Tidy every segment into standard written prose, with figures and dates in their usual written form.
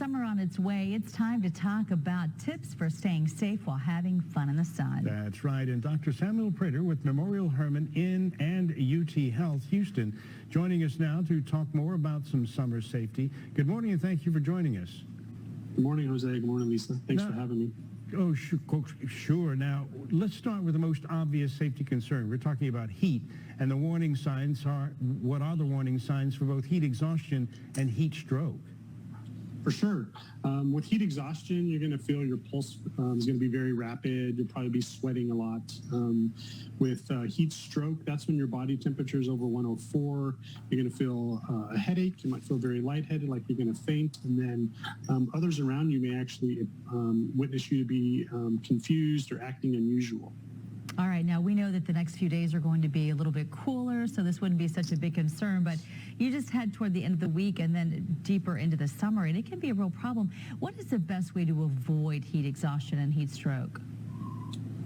summer on its way, it's time to talk about tips for staying safe while having fun in the sun. That's right. And Dr. Samuel Prater with Memorial Hermann in and UT Health Houston joining us now to talk more about some summer safety. Good morning and thank you for joining us. Good morning, Jose. Good morning, Lisa. Thanks for having me. Oh, sure. Now, let's start with the most obvious safety concern. We're talking about heat, and the warning signs are, what are the warning signs for both heat exhaustion and heat stroke? For sure. With heat exhaustion, you're going to feel your pulse is going to be very rapid. You'll probably be sweating a lot. With heat stroke, that's when your body temperature is over 104. You're going to feel a headache. You might feel very lightheaded, like you're going to faint. And then others around you may actually witness you to be confused or acting unusual. All right, now we know that the next few days are going to be a little bit cooler, so this wouldn't be such a big concern, but you just head toward the end of the week and then deeper into the summer, and it can be a real problem. What is the best way to avoid heat exhaustion and heat stroke?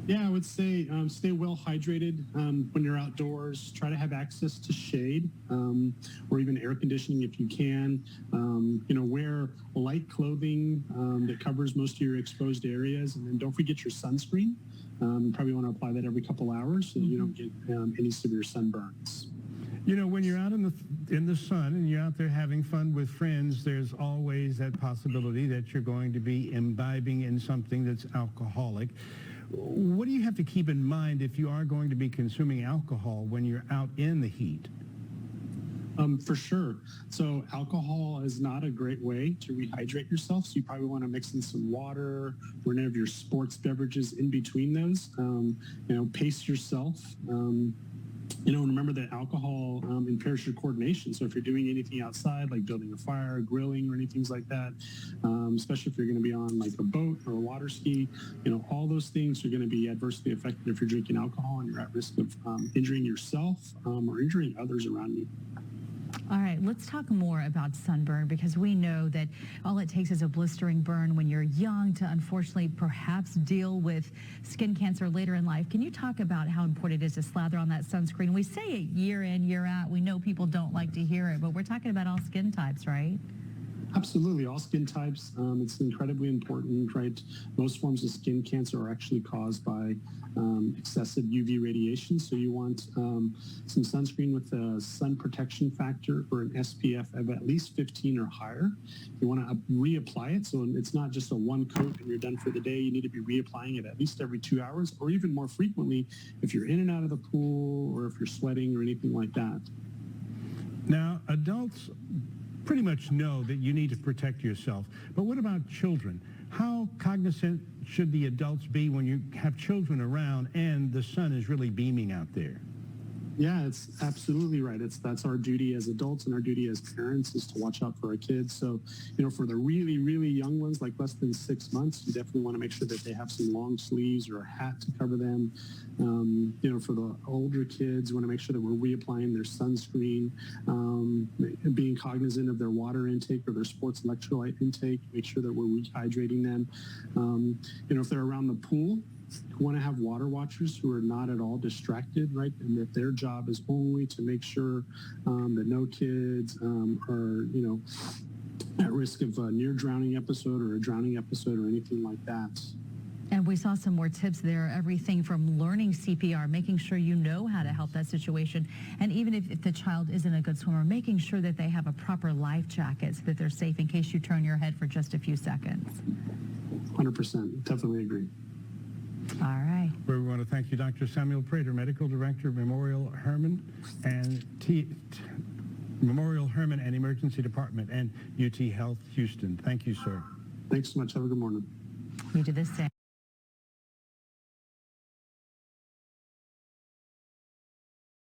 Yeah, I would say stay well hydrated when you're outdoors. Try to have access to shade or even air conditioning if you can. Wear light clothing that covers most of your exposed areas, and then don't forget your sunscreen. You probably want to apply that every couple hours so that you don't get any severe sunburns. You know, when you're out in the sun and you're out there having fun with friends, there's always that possibility that you're going to be imbibing in something that's alcoholic. What do you have to keep in mind if you are going to be consuming alcohol when you're out in the heat? For sure. So alcohol is not a great way to rehydrate yourself. So you probably want to mix in some water or any of your sports beverages in between those. Pace yourself. Remember that alcohol impairs your coordination. So if you're doing anything outside, like building a fire, grilling, or anything like that, especially if you're going to be on like a boat or a water ski, all those things are going to be adversely affected if you're drinking alcohol and you're at risk of injuring yourself or injuring others around you. All right, let's talk more about sunburn, because we know that all it takes is a blistering burn when you're young to unfortunately perhaps deal with skin cancer later in life. Can you talk about how important it is to slather on that sunscreen? We say it year in, year out. We know people don't like to hear it, but we're talking about all skin types, right? Absolutely, all skin types. It's incredibly important, right? Most forms of skin cancer are actually caused by excessive UV radiation. So you want some sunscreen with a sun protection factor or an SPF of at least 15 or higher. You want to reapply it, so it's not just a one coat and you're done for the day. You need to be reapplying it at least every 2 hours, or even more frequently if you're in and out of the pool or if you're sweating or anything like that. Now, adults pretty much know that you need to protect yourself. But what about children? How cognizant should the adults be when you have children around and the sun is really beaming out there? Yeah, it's absolutely right. That's our duty as adults and our duty as parents is to watch out for our kids. So, for the really, really young ones, like less than 6 months, you definitely want to make sure that they have some long sleeves or a hat to cover them. For the older kids, we want to make sure that we're reapplying their sunscreen, being cognizant of their water intake or their sports electrolyte intake, make sure that we're rehydrating them. If they're around the pool, you want to have water watchers who are not at all distracted, right? And that their job is only to make sure that no kids are, at risk of a near drowning episode or a drowning episode or anything like that. And we saw some more tips there, everything from learning CPR, making sure you know how to help that situation, and even if the child isn't a good swimmer, making sure that they have a proper life jacket so that they're safe in case you turn your head for just a few seconds. 100%. Definitely agree. All right. We want to thank you, Dr. Samuel Prater, Medical Director of Memorial Hermann and Memorial Hermann and Emergency Department and UT Health Houston. Thank you, sir. Thanks so much. Have a good morning. You do the same.